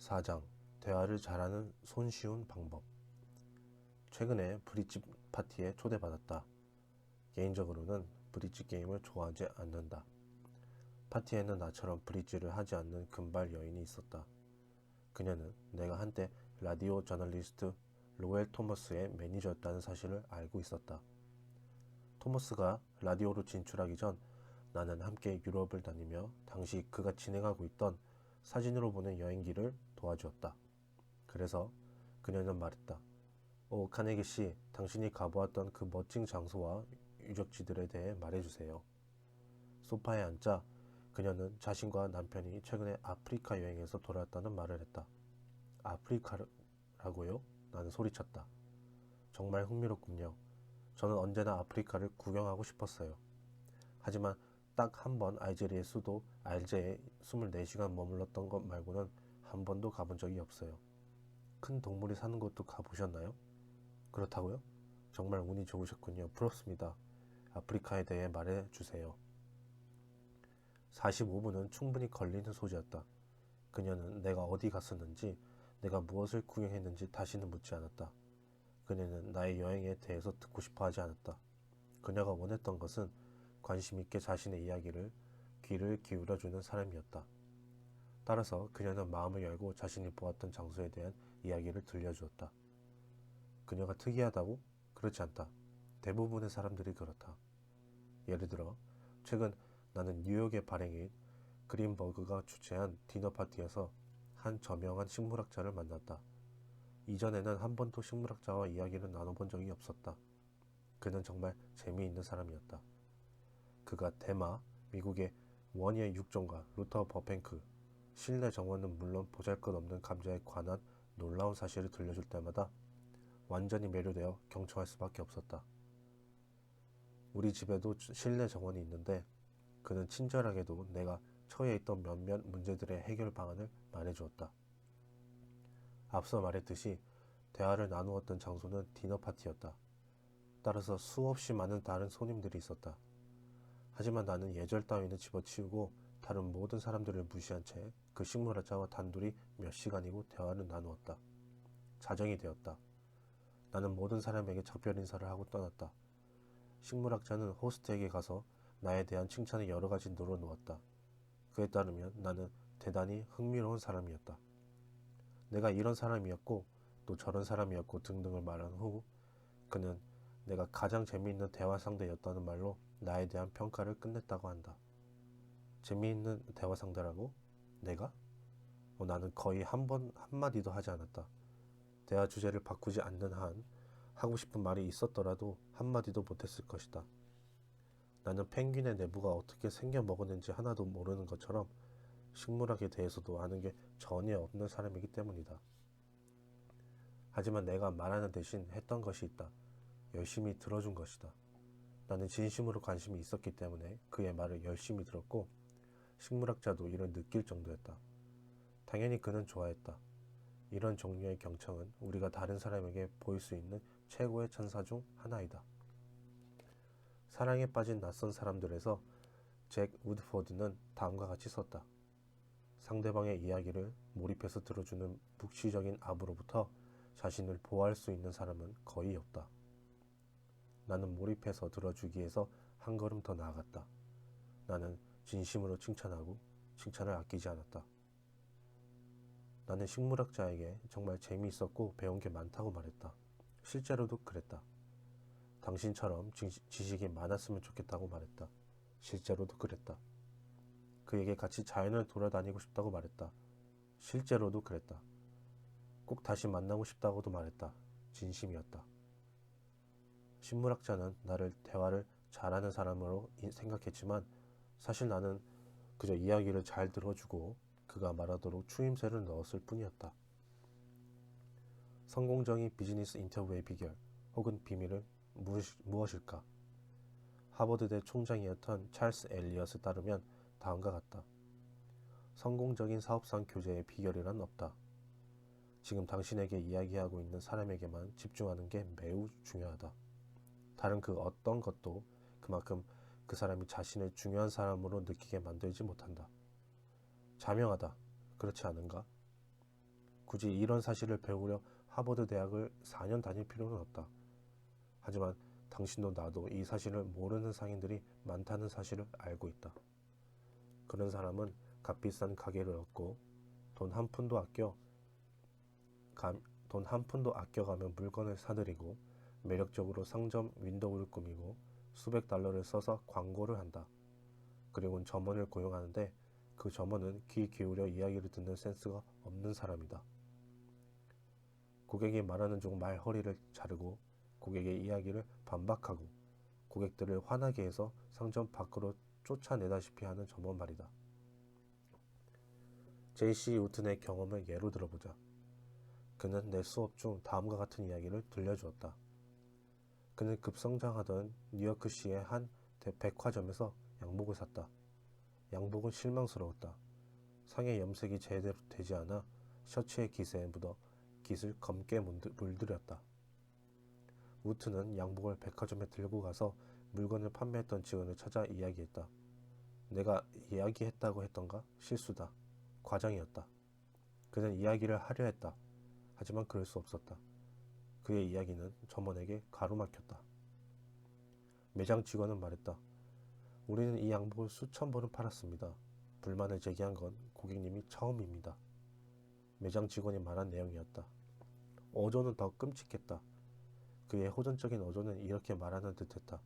4장 대화를 잘하는 손쉬운 방법. 최근에 브릿지 파티에 초대받았다. 개인적으로는 브릿지 게임을 좋아하지 않는다. 파티에는 나처럼 브릿지를 하지 않는 금발 여인이 있었다. 그녀는 내가 한때 라디오 저널리스트 로엘 토머스의 매니저였다는 사실을 알고 있었다. 토머스가 라디오로 진출하기 전 나는 함께 유럽을 다니며 당시 그가 진행하고 있던 사진으로 보는 여행기를 도와주었다. 그래서 그녀는 말했다. 오, 카네기 씨, 당신이 가보았던 그 멋진 장소와 유적지들에 대해 말해주세요. 소파에 앉자 그녀는 자신과 남편이 최근에 아프리카 여행에서 돌아왔다는 말을 했다. 아프리카라고요? 나는 소리쳤다. 정말 흥미롭군요. 저는 언제나 아프리카를 구경하고 싶었어요. 하지만 딱 한 번 알제리의 수도 알제에 24시간 머물렀던 것 말고는 한 번도 가본 적이 없어요. 큰 동물이 사는 곳도 가보셨나요? 그렇다고요? 정말 운이 좋으셨군요. 부럽습니다. 아프리카에 대해 말해주세요. 45분은 충분히 걸리는 소지였다. 그녀는 내가 어디 갔었는지, 내가 무엇을 구경했는지 다시는 묻지 않았다. 그녀는 나의 여행에 대해서 듣고 싶어 하지 않았다. 그녀가 원했던 것은 관심 있게 자신의 이야기를 귀를 기울여주는 사람이었다. 따라서 그녀는 마음을 열고 자신이 보았던 장소에 대한 이야기를 들려주었다. 그녀가 특이하다고? 그렇지 않다. 대부분의 사람들이 그렇다. 예를 들어 최근 나는 뉴욕의 발행인 그린버그가 주최한 디너 파티에서 한 저명한 식물학자를 만났다. 이전에는 한 번도 식물학자와 이야기를 나눠본 적이 없었다. 그는 정말 재미있는 사람이었다. 그가 대마, 미국의 원예 육종가 루터 버팽크, 실내 정원은 물론 보잘것없는 감자에 관한 놀라운 사실을 들려줄 때마다 완전히 매료되어 경청할 수밖에 없었다. 우리 집에도 실내 정원이 있는데 그는 친절하게도 내가 처해 있던 몇몇 문제들의 해결 방안을 말해주었다. 앞서 말했듯이 대화를 나누었던 장소는 디너 파티였다. 따라서 수없이 많은 다른 손님들이 있었다. 하지만 나는 예절 따위는 집어치우고 다른 모든 사람들을 무시한 채 그 식물학자와 단둘이 몇 시간이고 대화를 나누었다. 자정이 되었다. 나는 모든 사람에게 작별 인사를 하고 떠났다. 식물학자는 호스트에게 가서 나에 대한 칭찬을 여러 가지 늘어놓았다. 그에 따르면 나는 대단히 흥미로운 사람이었다. 내가 이런 사람이었고 또 저런 사람이었고 등등을 말한 후 그는 내가 가장 재미있는 대화 상대였다는 말로 나에 대한 평가를 끝냈다고 한다. 재미있는 대화 상대라고? 내가? 나는 거의 한마디도 하지 않았다. 대화 주제를 바꾸지 않는 한 하고 싶은 말이 있었더라도 한마디도 못했을 것이다. 나는 펭귄의 내부가 어떻게 생겨 먹었는지 하나도 모르는 것처럼 식물학에 대해서도 아는 게 전혀 없는 사람이기 때문이다. 하지만 내가 말하는 대신 했던 것이 있다. 열심히 들어준 것이다. 나는 진심으로 관심이 있었기 때문에 그의 말을 열심히 들었고 식물학자도 이를 느낄 정도였다. 당연히 그는 좋아했다. 이런 종류의 경청은 우리가 다른 사람에게 보일 수 있는 최고의 천사 중 하나이다. 사랑에 빠진 낯선 사람들에서 잭 우드포드는 다음과 같이 썼다. 상대방의 이야기를 몰입해서 들어주는 묵시적인 압으로부터 자신을 보호할 수 있는 사람은 거의 없다. 나는 몰입해서 들어주기 위해서 한 걸음 더 나아갔다. 나는 진심으로 칭찬하고 칭찬을 아끼지 않았다. 나는 식물학자에게 정말 재미있었고 배운 게 많다고 말했다. 실제로도 그랬다. 당신처럼 지식이 많았으면 좋겠다고 말했다. 실제로도 그랬다. 그에게 같이 자연을 돌아다니고 싶다고 말했다. 실제로도 그랬다. 꼭 다시 만나고 싶다고도 말했다. 진심이었다. 식물학자는 나를 대화를 잘하는 사람으로 생각했지만 사실 나는 그저 이야기를 잘 들어주고 그가 말하도록 추임새를 넣었을 뿐이었다. 성공적인 비즈니스 인터뷰의 비결 혹은 비밀은 무엇일까? 하버드대 총장이었던 찰스 엘리엇에 따르면 다음과 같다. 성공적인 사업상 교제의 비결이란 없다. 지금 당신에게 이야기하고 있는 사람에게만 집중하는 게 매우 중요하다. 다른 그 어떤 것도 그만큼 그 사람이 자신을 중요한 사람으로 느끼게 만들지 못한다. 자명하다. 그렇지 않은가? 굳이 이런 사실을 배우려 하버드 대학을 4년 다닐 필요는 없다. 하지만 당신도 나도 이 사실을 모르는 상인들이 많다는 사실을 알고 있다. 그런 사람은 값비싼 가게를 얻고 돈 한 푼도 아껴가며 물건을 사들이고 매력적으로 상점 윈도우를 꾸미고 수백 달러를 써서 광고를 한다. 그리고는 점원을 고용하는데 그 점원은 귀 기울여 이야기를 듣는 센스가 없는 사람이다. 고객이 말하는 중 말허리를 자르고 고객의 이야기를 반박하고 고객들을 화나게 해서 상점 밖으로 쫓아내다시피 하는 점원 말이다. J.C. 우튼의 경험을 예로 들어보자. 그는 내 수업 중 다음과 같은 이야기를 들려주었다. 그는 급성장하던 뉴요크시의 한 백화점에서 양복을 샀다. 양복은 실망스러웠다. 상의 염색이 제대로 되지 않아 셔츠의 기세에 묻어 깃을 검게 물들였다. 우트는 양복을 백화점에 들고 가서 물건을 판매했던 직원을 찾아 이야기했다. 내가 이야기했다고 했던가? 실수다. 과장이었다. 그는 이야기를 하려 했다. 하지만 그럴 수 없었다. 그의 이야기는 점원에게 가로막혔다. 매장 직원은 말했다. 우리는 이 양복을 수천 번을 팔았습니다. 불만을 제기한 건 고객님이 처음입니다. 매장 직원이 말한 내용이었다. 어조는 더 끔찍했다. 그의 호전적인 어조는 이렇게 말하는 듯했다.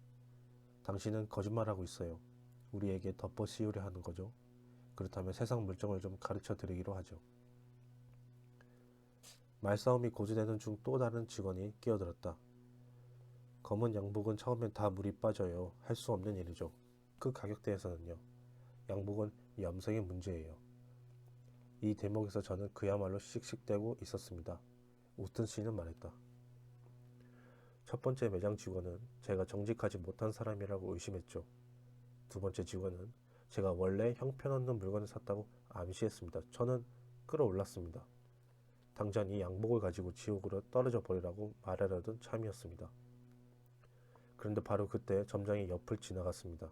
당신은 거짓말하고 있어요. 우리에게 덮어 씌우려 하는 거죠. 그렇다면 세상 물정을 좀 가르쳐 드리기로 하죠. 말싸움이 고조되는 중 또 다른 직원이 끼어들었다. 검은 양복은 처음엔 다 물이 빠져요. 할 수 없는 일이죠. 그 가격대에서는요. 양복은 염색의 문제예요. 이 대목에서 저는 그야말로 씩씩대고 있었습니다. 우튼 씨는 말했다. 첫 번째 매장 직원은 제가 정직하지 못한 사람이라고 의심했죠. 두 번째 직원은 제가 원래 형편없는 물건을 샀다고 암시했습니다. 저는 끌어올랐습니다. 당장 이 양복을 가지고 지옥으로 떨어져 버리라고 말하려던 참이었습니다. 그런데 바로 그때 점장이 옆을 지나갔습니다.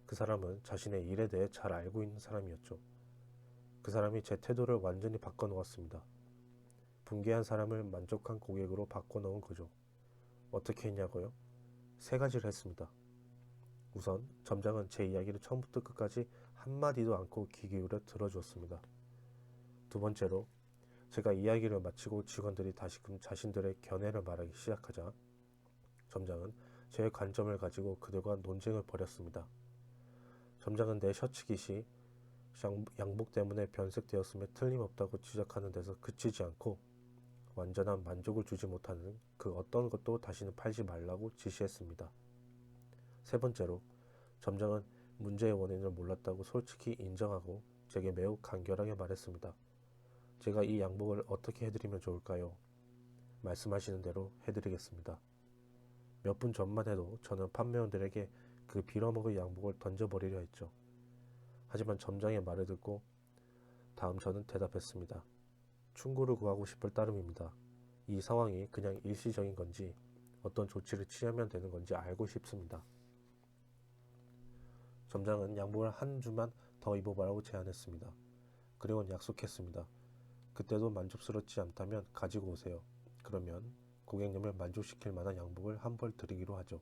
그 사람은 자신의 일에 대해 잘 알고 있는 사람이었죠. 그 사람이 제 태도를 완전히 바꿔놓았습니다. 붕괴한 사람을 만족한 고객으로 바꿔놓은 거죠. 어떻게 했냐고요? 세 가지를 했습니다. 우선 점장은 제 이야기를 처음부터 끝까지 한마디도 않고 귀 기울여 들어주었습니다. 두 번째로 제가 이야기를 마치고 직원들이 다시금 자신들의 견해를 말하기 시작하자 점장은 제 관점을 가지고 그들과 논쟁을 벌였습니다. 점장은 내 셔츠깃이 양복 때문에 변색되었음에 틀림없다고 지적하는 데서 그치지 않고 완전한 만족을 주지 못하는 그 어떤 것도 다시는 팔지 말라고 지시했습니다. 세 번째로 점장은 문제의 원인을 몰랐다고 솔직히 인정하고 제게 매우 간결하게 말했습니다. 제가 이 양복을 어떻게 해드리면 좋을까요? 말씀하시는 대로 해드리겠습니다. 몇 분 전만 해도 저는 판매원들에게 그 빌어먹을 양복을 던져버리려 했죠. 하지만 점장의 말을 듣고 다음 저는 대답했습니다. 충고를 구하고 싶을 따름입니다. 이 상황이 그냥 일시적인 건지 어떤 조치를 취하면 되는 건지 알고 싶습니다. 점장은 양복을 한 주만 더 입어보라고 제안했습니다. 그리고는 약속했습니다. 그때도 만족스럽지 않다면 가지고 오세요. 그러면 고객님을 만족시킬 만한 양복을 한 벌 드리기로 하죠.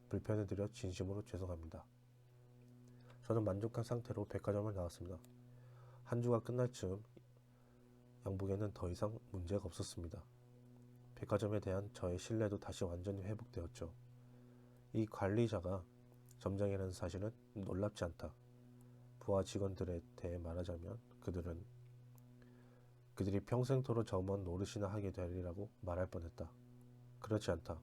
불편해드려 진심으로 죄송합니다. 저는 만족한 상태로 백화점을 나왔습니다. 한 주가 끝날 즈음 양복에는 더 이상 문제가 없었습니다. 백화점에 대한 저의 신뢰도 다시 완전히 회복되었죠. 이 관리자가 점장이라는 사실은 놀랍지 않다. 부하 직원들에 대해 말하자면 그들이 평생토록 점원 노릇이나 하게 되리라고 말할 뻔했다. 그렇지 않다.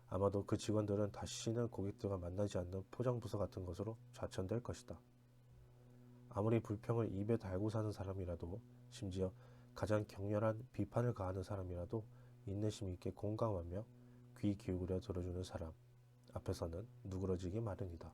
아마도 그 직원들은 다시는 고객들과 만나지 않는 포장부서 같은 것으로 좌천될 것이다. 아무리 불평을 입에 달고 사는 사람이라도 심지어 가장 격렬한 비판을 가하는 사람이라도 인내심 있게 공감하며 귀 기울여 들어주는 사람 앞에서는 누그러지기 마련이다.